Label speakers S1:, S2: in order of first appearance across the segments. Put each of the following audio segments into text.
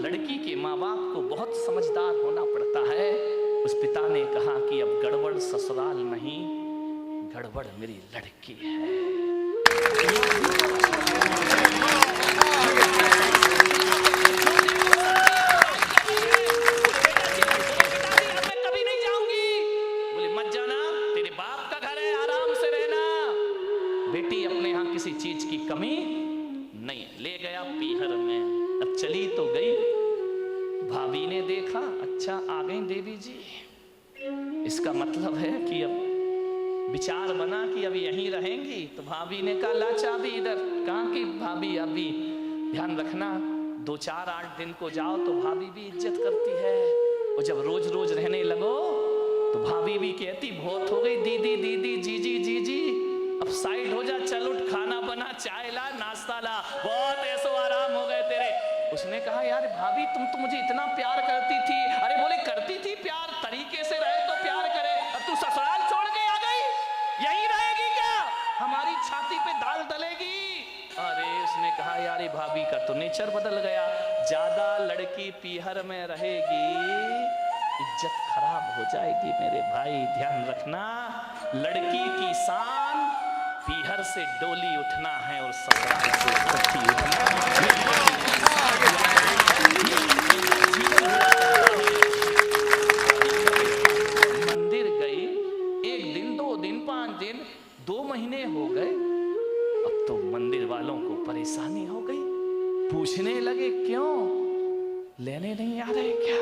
S1: लड़की के माँ बाप को बहुत समझदार होना पड़ता है। उस पिता ने कहा कि अब गड़बड़ ससुराल नहीं, गड़बड़ मेरी लड़की है। कभी नहीं जाऊंगी। बोले मत जाना, तेरे बाप का घर है, आराम से रहना। बेटी अपने यहाँ किसी चीज की कमी नहीं। ले गया पीहर में। अब चली तो गई, भाभी ने देखा, अच्छा आ गई देवी जी। इसका मतलब है कि अब विचार बना कि अब यहीं रहेंगी। तो भाभी ने कहा ला चाबी इधर। कहाँ की भाभी? अभी ध्यान रखना 2-4-8 दिन को जाओ तो भाभी भी इज्जत करती है, और जब रोज रोज रहने लगो तो भाभी भी कहती बहुत हो गई दीदी दीदी जीजी जीजी, अब साइड हो जा, चल उठ, खाना बना, चाय ला, नाश्ता ला, बहुत ऐसो आराम हो गए तेरे। उसने कहा यार भाभी तुम तो मुझे इतना प्यार करती थी। अरे बोले करती थी प्यार, तरीके से रहे तो प्यार करे। अब तू ससुराल छोड़ के आ गई, यहीं रहेगी क्या? हमारी छाती पे दाल डलेगी। अरे उसने कहा यार भाभी का तो नेचर बदल गया, ज्यादा लड़की पीहर में रहेगी इज्जत खराब हो जाएगी। मेरे भाई ध्यान रखना, लड़की की शान पीहर से डोली उठना है और ससुराल से उठी उठना है। मंदिर गई, 1 दिन 2 दिन 5 दिन 2 महीने हो गए। अब तो मंदिर वालों को परेशानी हो गई, पूछने लगे क्यों लेने नहीं आ रहे क्या?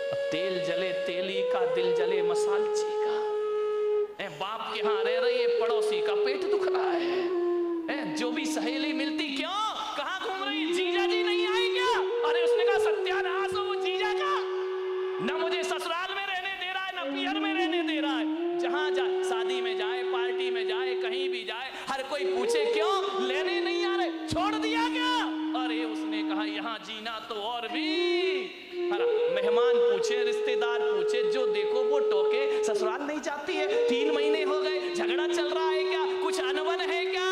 S1: अब तेल जले तेली का, दिल जले मसालची का। बाप के यहाँ रह रही है, पड़ोसी का पेट दुख रहा है। जो भी सहेली मिलती क्यों, कहाँ घूम रही, जीजा जी नहीं आए क्या? अरे उसने कहा सत्यानाश हो वो जीजा का, न मुझे ससुराल में रहने दे रहा है, न पीहर में रहने दे रहा है। जहां जाए, शादी में जाए, पार्टी में जाए, कहीं भी जाए, हर कोई पूछे क्यों लेने नहीं आ रहे, छोड़ दिया क्या? अरे उसने कहा यहाँ जीना तो और भी। मेहमान पूछे, रिश्तेदार पूछे, जो देखो वो टोके, ससुराल नहीं जाती है, 3 महीने हो गए, झगड़ा चल रहा है क्या, कुछ अनबन है क्या?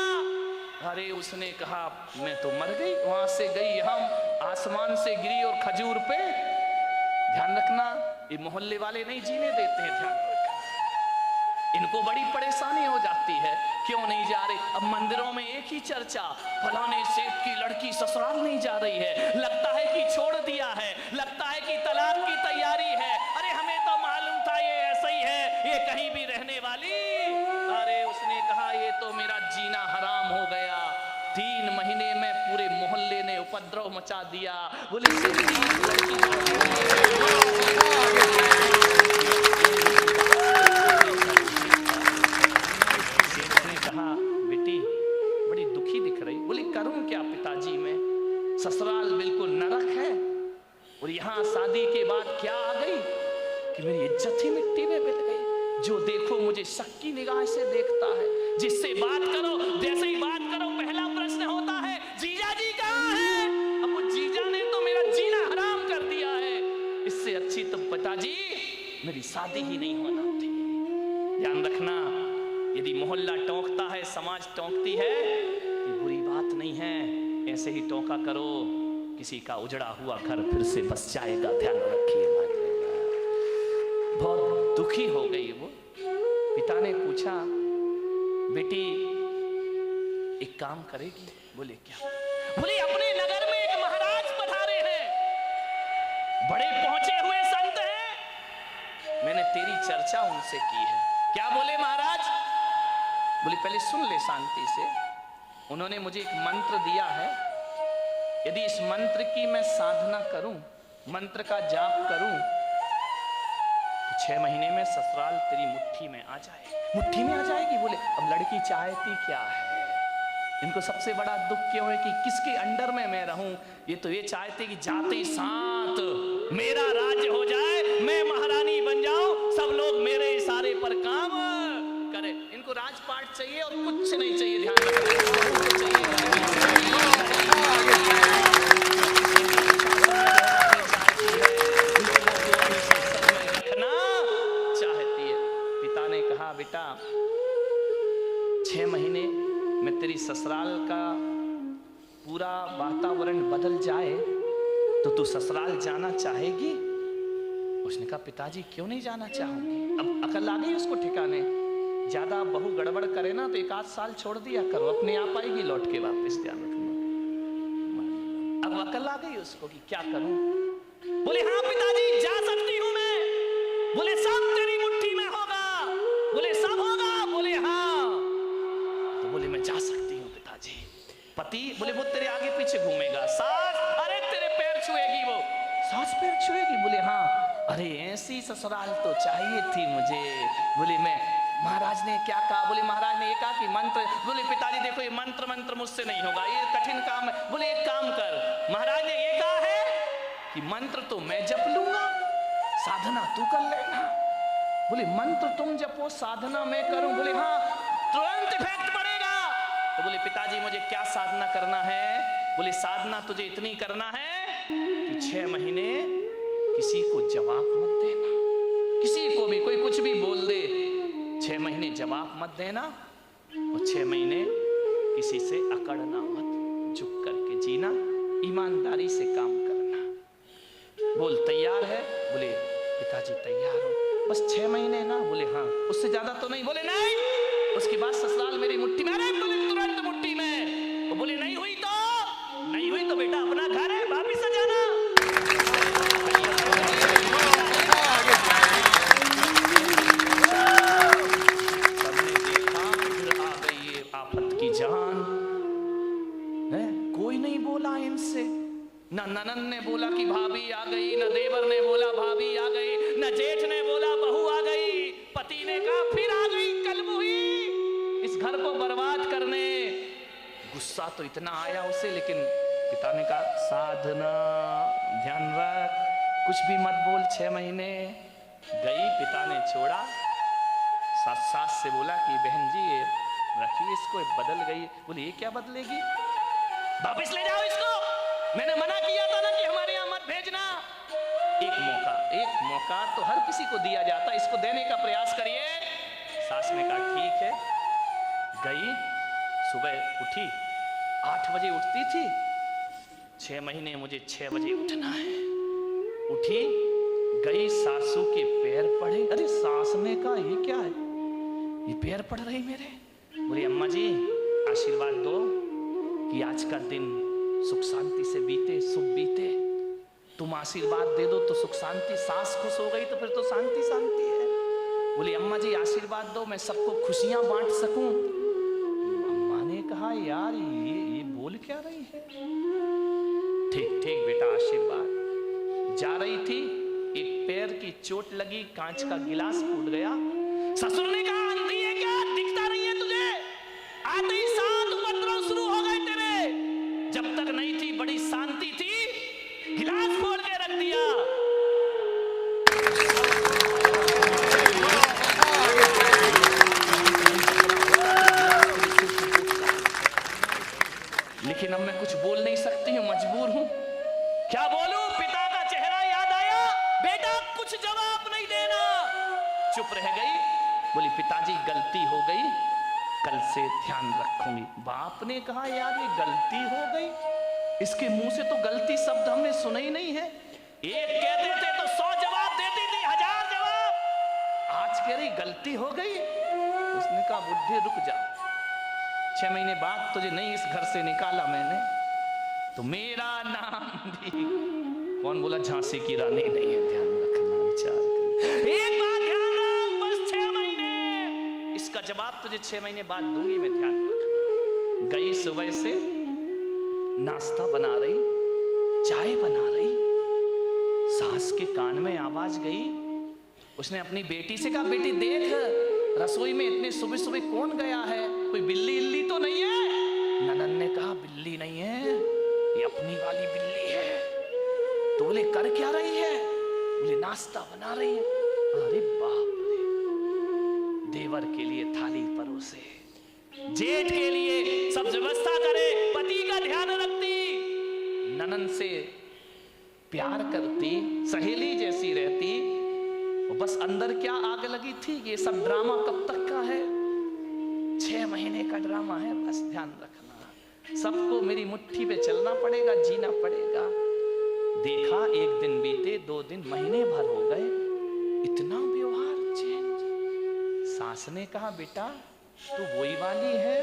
S1: अरे उसने कहा मैं तो मर गई, वहां से गई, हम आसमान से गिरी और खजूर पे। ध्यान रखना, ये मोहल्ले वाले नहीं जीने देते हैं, ध्यान रखना, इनको बड़ी परेशानी हो जाती है, क्यों नहीं जा रहे? अब मंदिरों में एक ही चर्चा, फलाने सेठ की लड़की ससुराल नहीं जा रही है, लगता है कि छोड़ दिया है, लगता है कि तलाक की तैयारी है। अरे हमें तो मालूम था ये ऐसा ही है, ये कहीं भी रहने वाली। अरे उसने कहा ये तो मेरा जीना हराम हो गया, 3 महीने में पूरे मोहल्ले ने उपद्रव मचा दिया। बोले बेटी बड़ी दुखी दिख रही। बोली करूं क्या पिताजी, मैं ससुराल बिल्कुल नरक है, और यहाँ शादी के बाद क्या आ गई कि मेरी इज्जत ही मिट्टी में मिल गई। जो देखो मुझे शक की निगाह से देखता है, जिससे बात करो, जैसे ही बात करो पहला प्रश्न होता है जीजा जी कहाँ है? अब वो जीजा ने तो मेरा जीना हराम कर दिया है, इससे अच्छी तो पिताजी मेरी शादी ही नहीं होना थी। ध्यान रखना, यदि मोहल्ला टोंकता है, समाज टोंकती है, ये बुरी बात नहीं है, ऐसे ही टोंका करो, किसी का उजड़ा हुआ घर फिर से बस जाएगा। ध्यान रखिए। बहुत दुखी हो गई वो। पिता ने पूछा बेटी एक काम करेगी? बोले क्या? बोले अपने नगर में एक महाराज पधारे हैं, बड़े पहुंचे हुए संत हैं, मैंने तेरी चर्चा उनसे की है। क्या बोले महाराज? बोले पहले सुन ले शांति से। उन्होंने मुझे एक मंत्र दिया है, यदि इस मंत्र की मैं साधना करूं, मंत्र का जाप करूं, तो 6 महीने में ससुराल तेरी मुट्ठी में आ जाएगी। मुट्ठी में आ जाएगी? बोले अब लड़की चाहती क्या है? इनको सबसे बड़ा दुख क्यों है कि किसके अंडर में मैं रहूं? ये तो ये चाहते कि जाते साथ मेरा राज्य हो जाए, मैं महारानी बन जाऊं, सब लोग मेरे इशारे पर काम करे। इनको राजपाट चाहिए और कुछ नहीं चाहिए। ध्यान रखना चाहती है। पिता ने कहा बेटा 6 महीने में तेरी ससुराल का पूरा वातावरण बदल जाए तो तू ससुराल जाना चाहेगी? उसने कहा पिताजी क्यों नहीं जाना चाहूंगी। अब अकल आ गई उसको ठिकाने। ज्यादा बहू गड़बड़ करे ना तो 1 आध साल छोड़ दिया करो, अपने आप आएगी लौट के वापस, ध्यान रखना। अब अकल आ गई उसको कि क्या करूं। बोले हाँ पिताजी जा सकती हूं मैं। बोले सब तेरी मुट्ठी में होगा। बोले सब होगा। बोले हाँ। तो बोले मैं जा सकती हूं पिताजी। पति बोले वो तेरे आगे पीछे घूमेगा। सास अरे तेरे पैर छुएगी वो। सास पैर छुएगी? बोले हाँ। अरे ऐसी ससुराल तो चाहिए थी मुझे। बोले मैं महाराज ने क्या कहा? बोले महाराज ने ये कहा कि मंत्र। बोले पिताजी देखो ये मंत्र मुझसे नहीं होगा, ये कठिन काम है। बोले एक काम कर, महाराज ने ये कहा है कि मंत्र तो मैं जप लूंगा, साधना तू कर लेना। बोले मंत्र तुम जपो साधना मैं करूं? बोले हाँ तुरंत इफेक्ट पड़ेगा। तो बोले पिताजी मुझे क्या साधना करना है? बोले साधना तुझे इतनी करना है कि 6 महीने किसी को जवाब मत देना, किसी को भी कोई कुछ भी बोल दे 6 महीने जवाब मत देना, और 6 महीने किसी से अकड़ना मत, झुक करके जीना, ईमानदारी से काम करना। बोल तैयार है? बोले पिताजी तैयार हो, बस 6 महीने ना। बोले हाँ, उससे ज्यादा तो नहीं। बोले नहीं, उसके बाद ससुराल मेरी मुट्ठी में। अरे बोले तुरंत मुट्ठी में। वो बोले नहीं हुई तो बेटा अपना घर है वापिस आ जाना। सबने देखा फिर आ गई ये आफत की जान है। कोई नहीं बोला इनसे, न ननन ने बोला कि भाभी आ गई, न देवर ने बोला भाभी आ गई, न जेठ ने बोला बहू आ गई। पति ने कहा फिर आ गई कलम हुई इस घर को बर्बाद करने। गुस्सा तो इतना आया उसे, लेकिन पिता ने कहा साधना ध्यान रख, कुछ भी मत बोल। 6 महीने गई, पिता ने छोड़ा। सास से बोला कि बहन जी ये रखिए इसको, बदल गई। बोले ये क्या बदलेगी, वापिस ले जाओ इसको, मैंने मना किया था ना कि हमारे यहाँ मत भेजना। एक मौका तो हर किसी को दिया जाता, इसको देने का प्रयास करिए। सास ने कहा ठीक है। गई, सुबह उठी, 8 बजे उठती थी। 6 महीने मुझे 6 बजे उठना है। उठी, गई, सासू के पैर पड़े। अरे सास ने कहा ये क्या है, ये पैर पड़ रही मेरे। बोली अम्मा जी आशीर्वाद दो कि आज का दिन सुख शांति से बीते, शुभ बीते। तुम आशीर्वाद दे दो तो सुख शांति। सास खुश हो गई तो फिर तो शांति शांति है। बोली अम्मा जी आशीर्वाद दो मैं सबको खुशियां बांट सकूं। अम्मा ने कहा यार ये बोल क्या रही है। ठीक बेटा आशीर्वाद। जा रही थी, एक पैर की चोट लगी, कांच का गिलास फूट गया। ससुर ने कहा अंधी है क्या, दिखता नहीं है तुझे? आते ही 7 उपद्रव शुरू हो गए तेरे। जब तक नहीं थी बड़ी शांति थी, गिलास फोड़ के रख दिया। लेकिन अब मैं कुछ बोल नहीं सकती हूँ, मजबूर हूं। क्या बोलूं? पिता का चेहरा याद आया। बेटा कुछ जवाब नहीं देना। चुप रह गई। बोली पिताजी गलती हो गई, कल से ध्यान रखूंगी। बाप ने कहा यार ये गलती हो गई, इसके मुंह से तो गलती शब्द हमने सुना ही नहीं है। एक कहते थे तो 100 जवाब देती थी, 1000 जवाब। आज कह रही गलती हो गई। उसने कहा बुद्धि रुक जा, 6 महीने बाद तुझे नहीं इस घर से निकाला मैंने तो मेरा नाम भी। कौन बोला झांसी की रानी नहीं है? ध्यान रखना, विचार कर। एक बात ध्यान रख, बस 6 महीने, इसका जवाब तुझे 6 महीने बाद दूंगी मैं, ध्यान रख। गई सुबह से नाश्ता बना रही, चाय बना रही, सास के कान में आवाज गई। उसने अपनी बेटी से कहा बेटी देख रसोई में इतने सुबह सुबह कौन गया है, कोई बिल्ली इल्ली तो नहीं है? ननन ने कहा बिल्ली नहीं है, ये अपनी वाली बिल्ली है। तो बोले कर क्या रही है? बोले नाश्ता बना रही है। अरे बाप रे, देवर के लिए थाली परोसे, जेठ के लिए सब व्यवस्था करे, पति का ध्यान रखती, ननन से प्यार करती, सहेली जैसी रहती। बस अंदर क्या आग लगी थी, ये सब ड्रामा कब तक का है? 6 महीने का ड्रामा है। बस ध्यान रखना, सबको मेरी मुट्ठी पे चलना पड़ेगा, जीना पड़ेगा। देखा, एक दिन बीते, 2 दिन, महीने भर हो गए, इतना व्यवहार चेंज। सास ने कहा, बेटा तू वही वाली है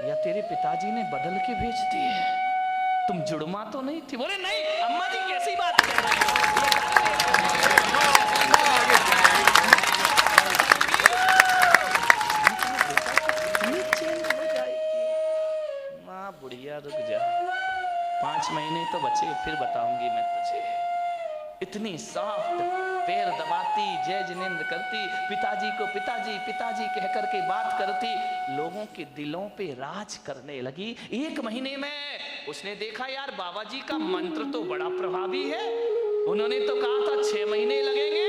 S1: या तेरे पिताजी ने बदल के भेज दी है? तुम जुड़मा तो नहीं थी? बोले नहीं अम्मा जी, कैसी बात कर रहे हो? माँ बुढ़िया रुक जा, 5 महीने तो बचे, फिर बताऊंगी मैं तुझे। इतनी सॉफ्ट, पैर दबाती, जय जिनेंद्र करती, पिताजी को पिताजी पिताजी कह करके बात करती, लोगों के दिलों पे राज करने लगी। 1 महीने में उसने देखा यार बाबा जी का मंत्र तो बड़ा प्रभावी है। उन्होंने तो कहा था 6 महीने लगेंगे,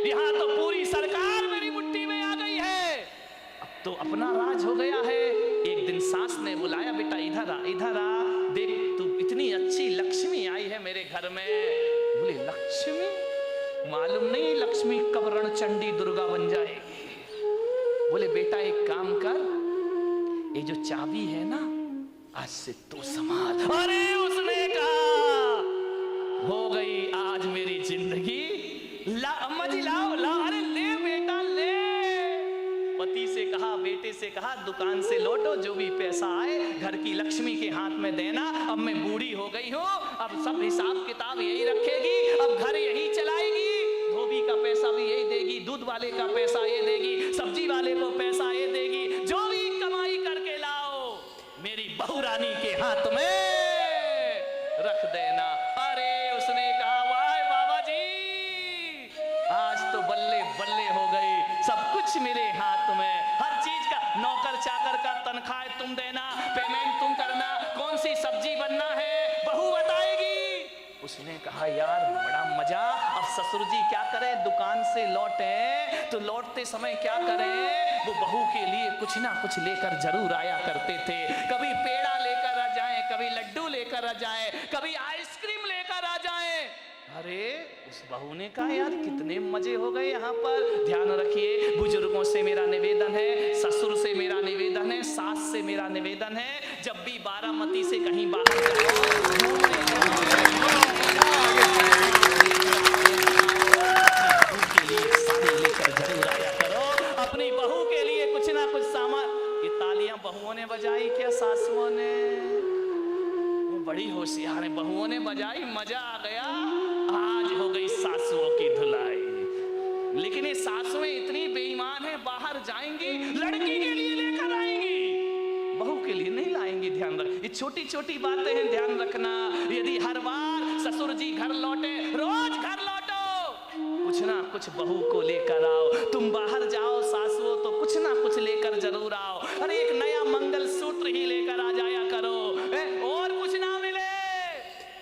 S1: यहाँ तो पूरी सरकार मेरी मुट्ठी में आ गई है। अब तो अपना राज हो गया है। एक दिन सास ने बुलाया, बेटा इधर आ, इधर आ, देख तू इतनी अच्छी लक्ष्मी आई है मेरे घर में। बोले लक्ष्मी? मालूम नहीं लक्ष्मी कब रणचंडी दुर्गा बन जाएगी। बोले बेटा एक काम कर, ये जो चाबी है ना, आज से तू संभाल। अरे उसने कहा हो गई आज मेरी जिंदगी। ला अम्मा जी, लाओ लाओ, अरे ले बेटा ले। पति से कहा, बेटे से कहा, दुकान से लौटो, जो भी पैसा आए घर की लक्ष्मी के हाथ में देना। अब मैं बूढ़ी हो गई हूँ, अब सब हिसाब किताब यही रखेगी, अब घर यही चलाएगी, धोबी का पैसा भी यही देगी, दूध वाले का पैसा ये देगी, सब्जी वाले को पैसा ये देगी, जो भी कमाई करके लाओ मेरी बहू रानी के हाथ में रख देना। अरे उसने कहा वाह बाबा जी, आज तो बल्ले बल्ले हो गई, सब कुछ मेरे हाथ में, हर चीज का, नौकर चाकर का तनख्वाह तुम देना, पेमेंट तुम करना, कौन सी सब्जी बनना है बहू बताएगी। उसने कहा यार बड़ा मजा। अब ससुर जी क्या करें, दुकान से लौटे तो लौटते समय क्या करें, वो बहू के लिए कुछ ना कुछ लेकर जरूर आया करते थे। कभी पेड़ा लेकर आ जाए, कभी लड्डू लेकर आ जाए, कभी आइसक्रीम लेकर आ जाए। अरे उस बहू ने कहा यार कितने मजे हो गए यहाँ पर। ध्यान रखिए, बुजुर्गों से मेरा निवेदन है, ससुर से मेरा निवेदन है, सास से मेरा निवेदन है, जब भी बारामती से कहीं बाहर लेकर जरूर आया करो, अपनी बहू के लिए कुछ ना कुछ सामान। ये तालियां बहुओं ने बजाई क्या सासुओं ने? वो बड़ी होशियार है, बहुओं ने बजाई, मजा आ गया। आज हो गई सासुओं की धुलाई। लेकिन ये सासुएं इतनी बेईमान है, बाहर जाएंगी लड़की के लिए लेकर आएंगी, बहू के लिए नहीं लाएंगी। ध्यान रख, ये छोटी छोटी बातें हैं, ध्यान रखना। यदि हर बार ससुर जी घर लौटे, रोज घर लौटो, कुछ ना कुछ बहू को लेकर आओ। तुम बाहर जाओ सासुओं तो कुछ ना कुछ लेकर जरूर आओ। अरे एक नया मंगल सूत्र ही लेकर आ जाया करो, और कुछ ना मिले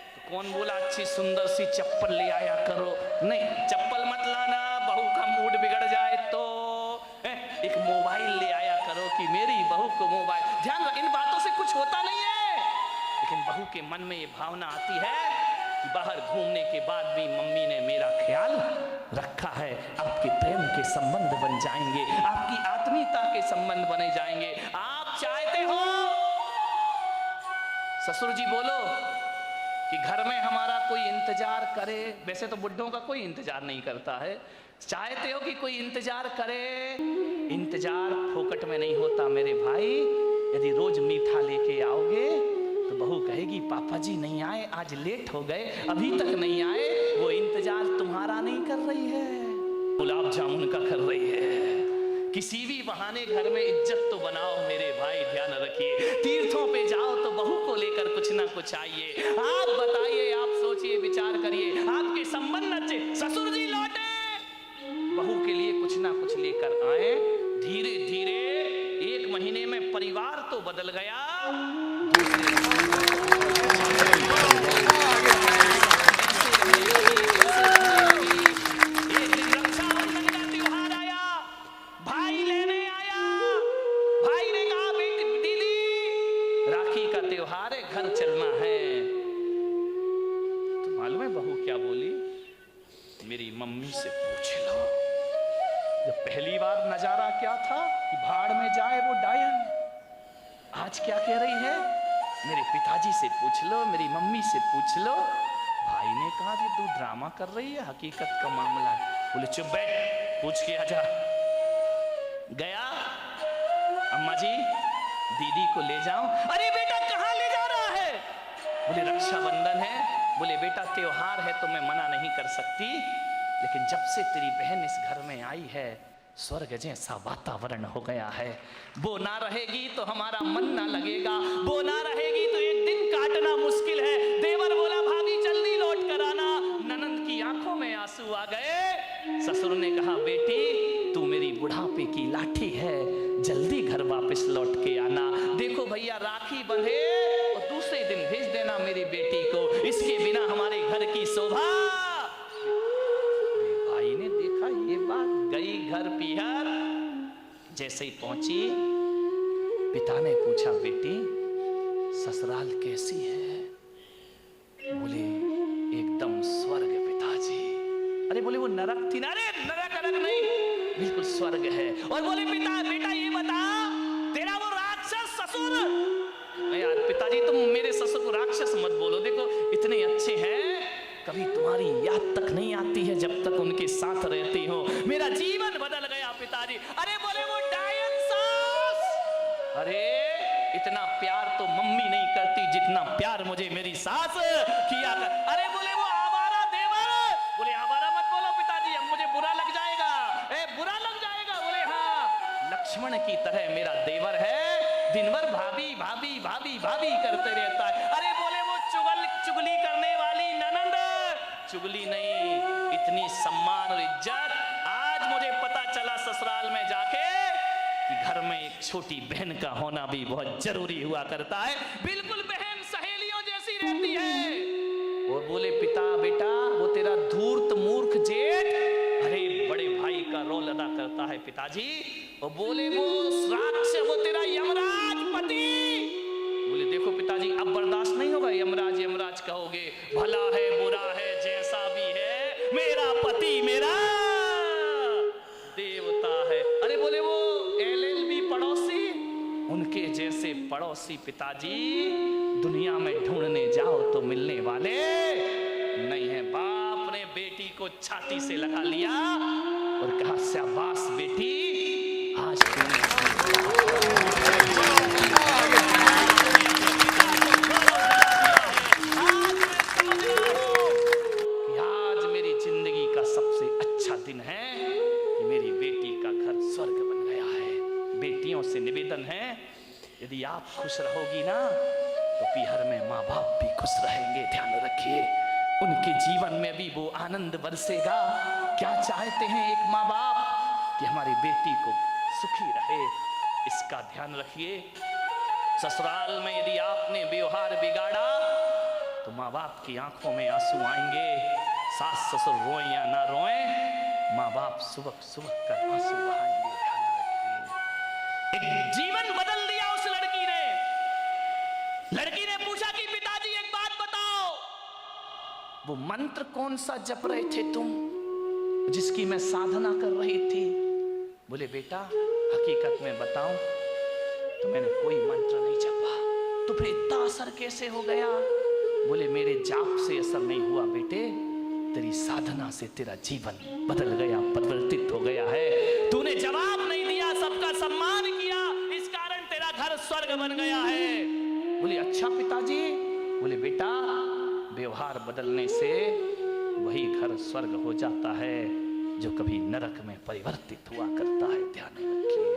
S1: तो कौन बोला अच्छी सुंदर सी चप्पल ले आया करो? नहीं, चप्पल मत लाना, बहू का मूड बिगड़ जाए तो। एक मोबाइल ले आया करो कि मेरी बहू को मोबाइल। ध्यान रख, इन बातों से कुछ होता नहीं है, लेकिन बहू के मन में ये भावना आती है कि बाहर घूमने के बाद भी मम्मी ने मेरा ख्याल रखा है। आपके प्रेम के संबंध बन जाएंगे, आपकी आत्मीयता के संबंध बने जाएंगे। आप चाहते हो ससुर जी बोलो कि घर में हमारा कोई इंतजार करे। वैसे तो बुड्ढों का कोई इंतजार नहीं करता है, चाहते हो कि कोई इंतजार करे। इंतजार फोकट में नहीं होता मेरे भाई। यदि रोज मीठा लेके आओगे तो बहू कहेगी पापा जी नहीं आए, आज लेट हो गए, अभी तक नहीं आए। वो इंतजार तुम्हारा नहीं कर रही है, गुलाब जामुन का कर रही है। किसी भी बहाने घर में इज्जत तो बनाओ मेरे भाई, ध्यान रखिए। तीर्थों पे जाओ तो बहू को लेकर कुछ ना कुछ आइए। आप बताइए, आप सोचिए, विचार करिए, आपके संबंध अच्छे, ससुर जी लौटे, बहू के लिए कुछ ना कुछ लेकर आए। धीरे धीरे 1 महीने में परिवार तो बदल गया। एक दिन रक्षाबंधन का त्योहार आया, भाई लेने आया। भाई ने कहा बेटी दीदी राखी का त्योहार है, घर चलना है। तो मालूम है बहू क्या बोली? मेरी मम्मी से पूछ लो। जब पहली बार नजारा क्या था कि भाड़ में जाए वो डायन, आज क्या कह रही है? मेरे पिताजी से पूछ लो, मेरी मम्मी से पूछ लो, भाई ने कहा कि तू ड्रामा कर रही है, हकीकत का मामला है। बोले चुप बैठ, पूछ के आजा। गया, अम्मा जी दीदी को ले जाओ। अरे बेटा कहाँ ले जा रहा है? बोले रक्षाबंधन है। बोले बेटा त्योहार है तो मैं मना नहीं कर सकती, लेकिन जब से तेरी बहन इस घर में आई है स्वर्ग जैसा वातावरण हो गया है। वो ना रहेगी तो हमारा मन ना लगेगा, वो ना रहेगी तो एक दिन काटना मुश्किल है। देवर बोला भाभी जल्दी लौट कर आना। ननंद की आंखों में आंसू आ गए। ससुर ने कहा बेटी तू मेरी बुढ़ापे की लाठी है, जल्दी घर वापस लौट के आना। देखो भैया राखी बंधे और दूसरे दिन भेज देना मेरी बेटी को, इसके बिना हमारे घर की शोभा। भाई ने देखा ये बात, गई घर पीहर। जैसे ही पहुंची पिता ने पूछा बेटी ससुराल कैसी है? बोले एकदम स्वर्ग पिताजी। अरे बोले वो नरक थी ना? अरे नरक अलग नहीं, बिल्कुल स्वर्ग है। और बोले पिता बेटा ये बता तेरा वो राक्षस ससुर। यार पिताजी तुम मेरे ससुर को राक्षस मत बोलो, देखो इतने अच्छे हैं, कभी तुम्हारी याद तक नहीं आती है जब तक उनके साथ रहती हो। मेरा जीवन बदल गया पिताजी। अरे बोले वो डायन सास। अरे इतना प्यार तो मम्मी नहीं करती जितना प्यार मुझे मेरी सास किया कर। अरे बोले वो आवारा देवर। बोले आवारा मत बोलो पिताजी, अब मुझे बुरा लग जाएगा। बुरा लग जाएगा? बोले हाँ लक्ष्मण की तरह मेरा देवर है, दिन भर भाभी भाभी भाभी भाभी करते रहता है। अरे बोले वो चुगली करने वाली ननंद। चुगली नहीं, इतनी सम्मान और इज्जत। आज मुझे पता चला ससुराल में जाके कि घर में एक छोटी बहन का होना भी बहुत जरूरी हुआ करता है। बिल्कुल बहन सहेलियों जैसी रहती है। और बोले पिता बेटा वो तेरा धूर्त मूर्ख जेठ अरे बड़े भाई का रोल अदा करता है पिताजी। और बोले वो राक्षस वो तेरा यमराज पति। बोले देखो पिताजी अब बर्दाश्त नहीं होगा, यमराज यमराज कहोगे, भला है बुरा है जैसा भी है मेरा पति मेरा देवता है। अरे बोले वो LLB पड़ोसी, उनके जैसे पड़ोसी पिताजी दुनिया में ढूंढने जाओ तो मिलने वाले नहीं है। बाप ने बेटी को छाती से लगा लिया और कहा शाबाश बेटी आज तूने आज मेरी जिंदगी का सबसे अच्छा दिन है कि मेरी बेटी का घर स्वर्ग बन गया है। बेटियों से निवेदन है यदि आप खुश रहोगी ना तो पीहर में माँ बाप भी खुश रहेंगे। ध्यान रखिए उनके जीवन में भी वो आनंद बरसेगा। क्या चाहते हैं एक माँ बाप कि हमारी बेटी को सुखी रहे, इसका ध्यान रखिए। ससुराल में यदि आपने व्यवहार बिगाड़ा तो माँ बाप की आंखों में आंसू आएंगे। सास ससुर रोएं या ना रोएं, माँ बाप सुबह सुबह कर आंसू बहाएंगे। ध्यान रखिए। एक जीवन बदल दिया उस लड़की ने। लड़की ने पूछा कि पिताजी एक बात बताओ, वो मंत्र कौन सा जप रहे थे तुम जिसकी मैं साधना कर रही थी? बोले बेटा हकीकत में बताऊं तो मैंने कोई मंत्र नहीं जपा। तो फिर इतना असर कैसे हो गया? बोले मेरे जाप से असर नहीं हुआ बेटे, तेरी साधना से तेरा जीवन बदल गया, परिवर्तित हो गया है। तूने जवाब नहीं दिया, सबका सम्मान किया, इस कारण तेरा घर स्वर्ग बन गया है। बोले अच्छा पिताजी। बोले बेटा व्यवहार बदलने से वही घर स्वर्ग हो जाता है जो कभी नरक में परिवर्तित हुआ करता है। ध्यान रखिए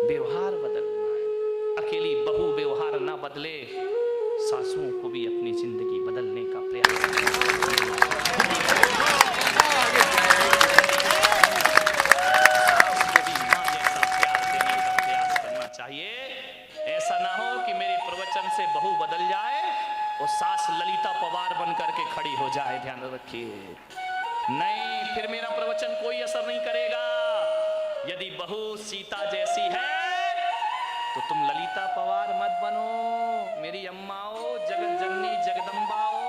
S1: व्यवहार बदलना है। अकेली बहू व्यवहार ना बदले, सासुओं को भी अपनी जिंदगी बदलने का प्रयास करना चाहिए। ऐसा ना हो कि मेरे प्रवचन से बहू बदल जाए और सास ललिता पवार बन करके खड़ी हो जाए। ध्यान रखिए नहीं, फिर मेरा प्रवचन कोई असर नहीं करेगा। यदि बहू सीता जैसी है तो तुम ललिता पवार मत बनो, मेरी अम्माओ जगत जननी जगदम्बाओ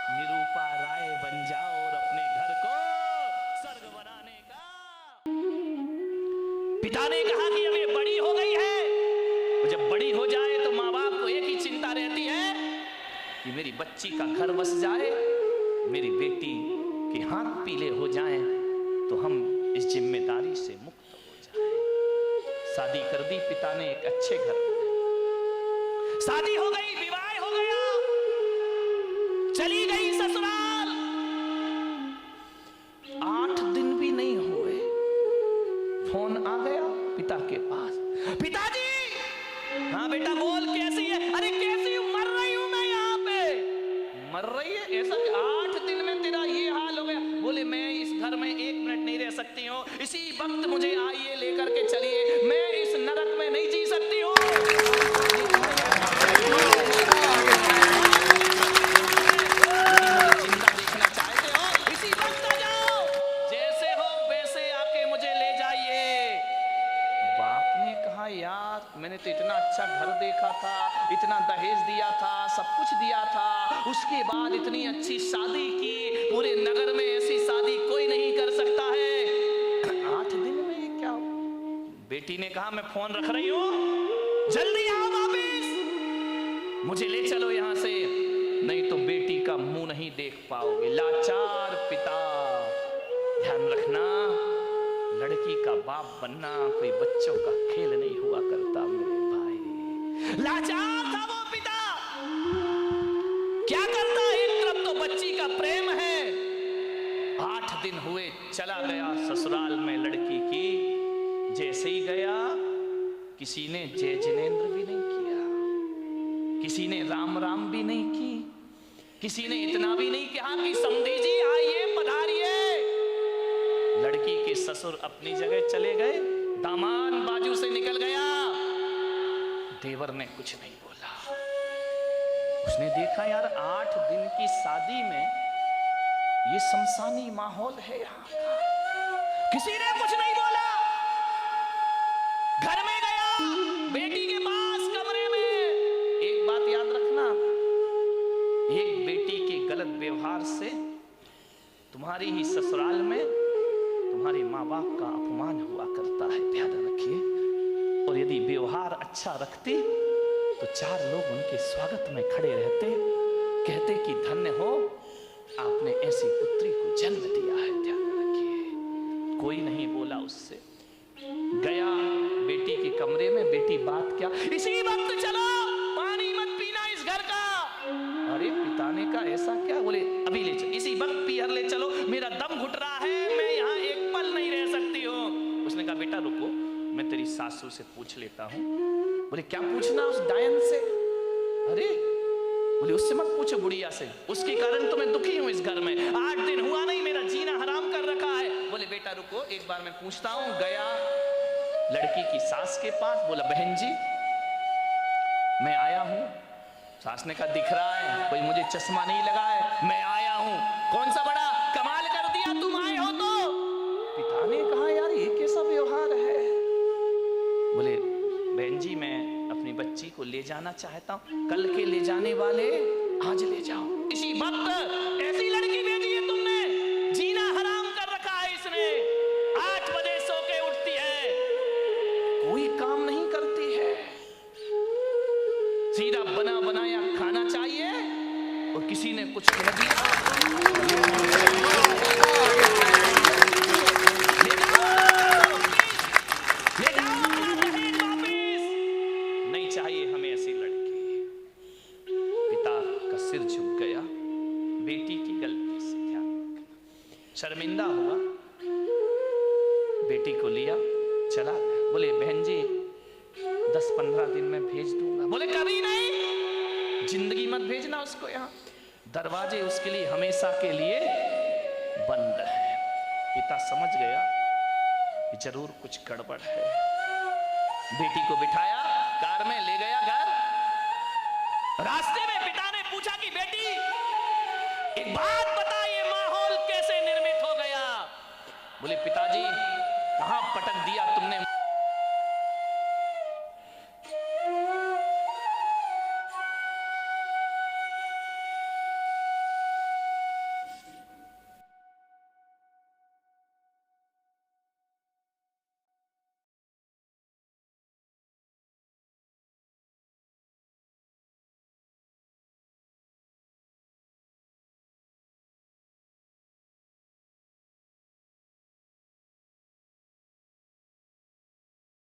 S1: निरूपा राय बन जाओ और अपने घर को स्वर्ग बनाने का। पिता ने कहा कि अब ये बड़ी हो गई है, तो जब बड़ी हो जाए तो माँ बाप को एक ही चिंता रहती है कि मेरी बच्ची का घर बस जाए मेरी बेटी के हाथ पीले हो जाएं तो हम इस जिम्मेदारी से मुक्त हो जाएं। शादी कर दी पिता ने एक अच्छे घर में, शादी हो गई, विवाह हो गया, चली गई ससुराल। 8 दिन भी नहीं हुए, फोन आ गया पिता के पास, पिताजी। हाँ बेटा बोल, कैसी है? अरे कैसी हूं? मर रही हूं मैं यहाँ पे। मर रही है? ऐसा 8 दिन में तेरा ये हाल हो गया? बोले मैं इस घर में 1 मिनट नहीं रह सकती हूँ, इसी वक्त मुझे आइए लेकर के चलिए, मैं इस नरक में नहीं जी सकती हूँ। जिंदा देखना चाहते हो इसी वक्त आ जाओ, जैसे हो वैसे आके मुझे ले जाइए। बाप ने कहा यार मैंने तो इतना अच्छा घर देखा था, इतना दहेज दिया था, सब कुछ दिया था, उसके बाद इतनी अच्छी शादी की, पूरे नगर में ऐसी शादी कोई नहीं कर सकता है। 8 दिन में ये क्या? बेटी ने कहा मैं फोन रख रही हूं, जल्दी आओ वापिस, मुझे ले चलो यहां से, नहीं तो बेटी का मुंह नहीं देख पाओगे। लाचार पिता। ध्यान रखना, लड़की का बाप बनना कोई बच्चों का खेल नहीं हुआ करता मेरे भाई। लाचार था वो पिता, क्या करता? एक तरफ तो बच्ची का प्रेम है। 8 दिन हुए, चला गया ससुराल में लड़की की। जैसे ही गया किसी ने जय जिनेंद्र भी नहीं किया, किसी ने राम राम भी नहीं की, किसी ने इतना भी नहीं कहा कि समधी जी आइए पधारिए। लड़की के ससुर अपनी जगह चले गए, दामाद बाजू से निकल गया। देवर ने कुछ नहीं बोला। उसने देखा यार 8 दिन की शादी में ये शमशानी माहौल है यहाँ का, किसी ने कुछ नहीं बोला। घर में गया, बेटी के पास कमरे में। एक बात याद रखना, एक बेटी के गलत व्यवहार से तुम्हारी ही ससुराल में तुम्हारे माँ बाप का अपमान हुआ करता है, ध्यान रखिए। और यदि व्यवहार अच्छा रखती तो 4 लोग उनके स्वागत में खड़े रहते, कहते कि धन्य हो आपने ऐसी पुत्री को जन्म दिया है, ध्यान रखिए। कोई नहीं बोला उससे। गया बेटी के कमरे में, बेटी बात क्या? इसी वक्त चलो, पानी मत पीना इस घर का। अरे पिता ने कहा ऐसा क्या? बोले अभी ले चलो, इसी वक्त पीहर ले चलो, मेरा दम घुट रहा है, मैं यहाँ एक पल नहीं रह सकती हूँ। उसने कहा बेटा रुको, मैं तेरी सासू से पूछ लेता हूँ। बोले क्या पूछना उस डायन से? अरे बोले उससे मत पूछो, बुढ़िया से, उसके कारण तो मैं दुखी हूँ इस घर में, 8 दिन हुआ नहीं, मेरा जीना हराम कर रखा है। बोले बेटा रुको, एक बार मैं पूछता हूँ। गया लड़की की सास के पास, बोला बहन जी मैं आया हूँ। सास ने कहा दिख रहा है, कोई मुझे चश्मा नहीं लगा है, मैं आया हूँ। कौन सा बड़ा कमाल कर दिया, तुम आए हो तो? पिता ने कहा यार ये कैसा व्यवहार है? बोले बहन जी मैं अपनी बच्ची को ले जाना चाहता हूँ, कल के ले जाने वाले आज ले जाओ। इसी वक्त ऐसी लड़की भेजी है तुमने, जीना हराम कर रखा है इसने। 8 बजे सो के उठती है, कोई काम नहीं करती है, सीधा बना बनाया खाना चाहिए, और किसी ने कुछ कह दिया ले जाओ अपना दहेज वापिस, नहीं चाहिए हमें ऐसी लड़की। पिता का सिर झुक गया बेटी की गलती से, ध्यान शर्मिंदा हुआ, बेटी को लिया चला गया। बोले बहन जी 10-15 दिन में भेज दूंगा। बोले कभी नहीं, जिंदगी मत भेजना उसको यहाँ, दरवाजे उसके लिए हमेशा के लिए बंद है। पिता समझ गया कि जरूर कुछ गड़बड़ है। बेटी को बिठाया, कार में ले गया घर। रास्ते में पिता ने पूछा कि बेटी एक बात बता, ये माहौल कैसे निर्मित हो गया? बोले पिताजी कहां पटक दिया